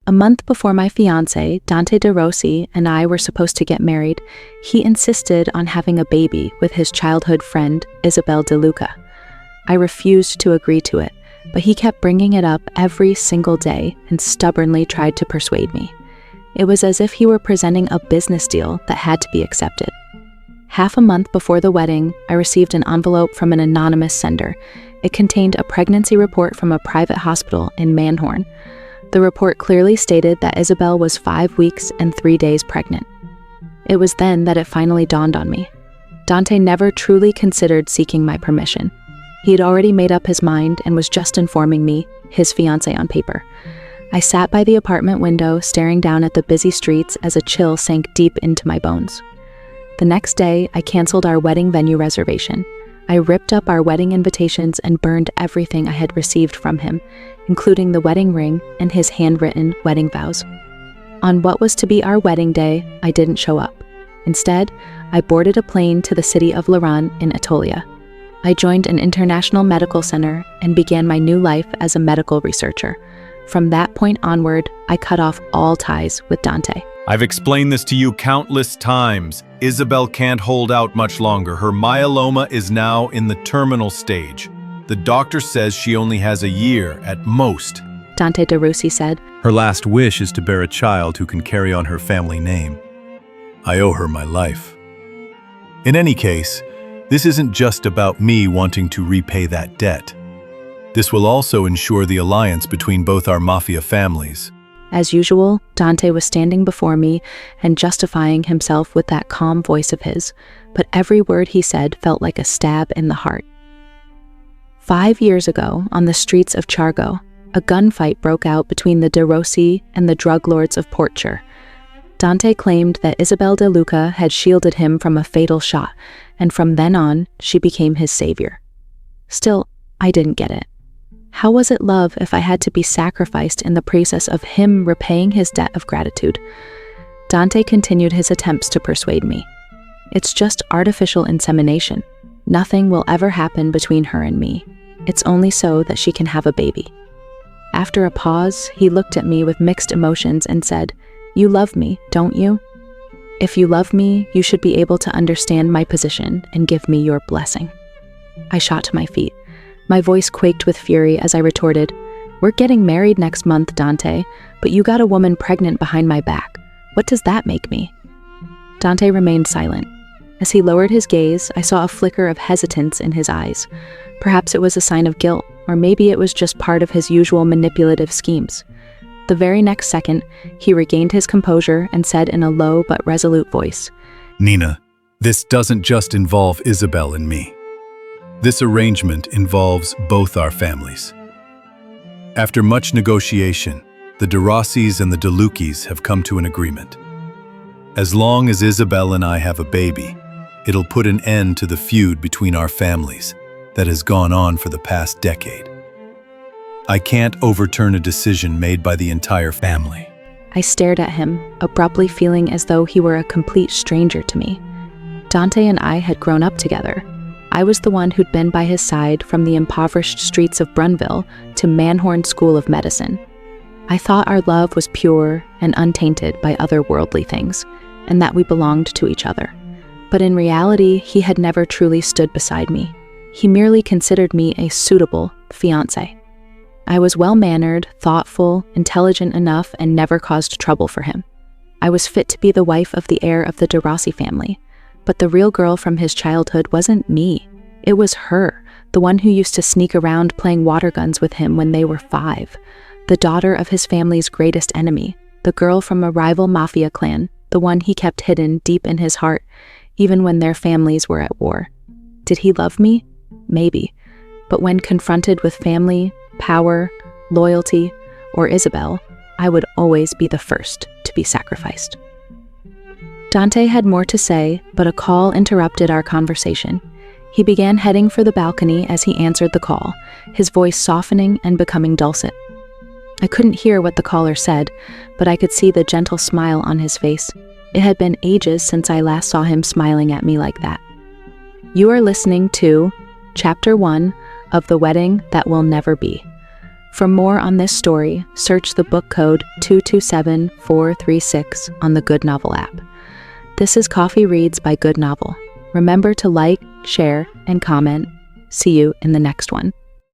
A month before my fiancé, Dante De Rossi, and I were supposed to get married, he insisted on having a baby with his childhood friend, Isabel De Luca. I refused to agree to it, but he kept bringing it up every single day and stubbornly tried to persuade me. It was as if he were presenting a business deal that had to be accepted. Half a month before the wedding, I received an envelope from an anonymous sender. It contained a pregnancy report from a private hospital in Manhorn. The report clearly stated that Isabel was 5 weeks and 3 days pregnant. It was then that it finally dawned on me. Dante never truly considered seeking my permission. He had already made up his mind and was just informing me, his fiancé on paper. I sat by the apartment window, staring down at the busy streets as a chill sank deep into my bones. The next day, I canceled our wedding venue reservation. I ripped up our wedding invitations and burned everything I had received from him, including the wedding ring and his handwritten wedding vows. On what was to be our wedding day, I didn't show up. Instead, I boarded a plane to the city of Laran in Etolia. I joined an international medical center and began my new life as a medical researcher. From that point onward, I cut off all ties with Dante. I've explained this to you countless times. Isabel can't hold out much longer. Her myeloma is now in the terminal stage. The doctor says she only has a year at most. Dante De Rossi said. Her last wish is to bear a child who can carry on her family name. I owe her my life. In any case, this isn't just about me wanting to repay that debt. This will also ensure the alliance between both our mafia families. As usual, Dante was standing before me and justifying himself with that calm voice of his, but every word he said felt like a stab in the heart. 5 years ago, on the streets of Chargo, a gunfight broke out between the De Rossi and the drug lords of Portchester. Dante claimed that Isabel De Luca had shielded him from a fatal shot, and from then on, she became his savior. Still, I didn't get it. How was it love if I had to be sacrificed in the process of him repaying his debt of gratitude? Dante continued his attempts to persuade me. It's just artificial insemination. Nothing will ever happen between her and me. It's only so that she can have a baby. After a pause, he looked at me with mixed emotions and said, "You love me, don't you? If you love me, you should be able to understand my position and give me your blessing." I shot to my feet. My voice quaked with fury as I retorted, "We're getting married next month, Dante, but you got a woman pregnant behind my back. What does that make me?" Dante remained silent. As he lowered his gaze, I saw a flicker of hesitance in his eyes. Perhaps it was a sign of guilt, or maybe it was just part of his usual manipulative schemes. The very next second, he regained his composure and said in a low but resolute voice, Nina, this doesn't just involve Isabel and me. This arrangement involves both our families. After much negotiation, the De Rossis and the De Lucchis have come to an agreement. As long as Isabel and I have a baby, it'll put an end to the feud between our families that has gone on for the past decade. I can't overturn a decision made by the entire family. I stared at him, abruptly feeling as though he were a complete stranger to me. Dante and I had grown up together. I was the one who'd been by his side from the impoverished streets of Brunville to Manhorn School of Medicine. I thought our love was pure and untainted by otherworldly things, and that we belonged to each other. But in reality, he had never truly stood beside me. He merely considered me a suitable fiancé. I was well-mannered, thoughtful, intelligent enough, and never caused trouble for him. I was fit to be the wife of the heir of the De Rossi family. But the real girl from his childhood wasn't me. It was her, the one who used to sneak around playing water guns with him when they were 5. The daughter of his family's greatest enemy, the girl from a rival mafia clan, the one he kept hidden deep in his heart, even when their families were at war. Did he love me? Maybe. But when confronted with family, power, loyalty, or Isabel, I would always be the first to be sacrificed. Dante had more to say, but a call interrupted our conversation. He began heading for the balcony as he answered the call, his voice softening and becoming dulcet. I couldn't hear what the caller said, but I could see the gentle smile on his face. It had been ages since I last saw him smiling at me like that. You are listening to Chapter 1 of The Wedding That Will Never Be. For more on this story, search the book code 227436 on the GoodNovel app. This is Coffee Reads by GoodNovel. Remember to like, share, and comment. See you in the next one.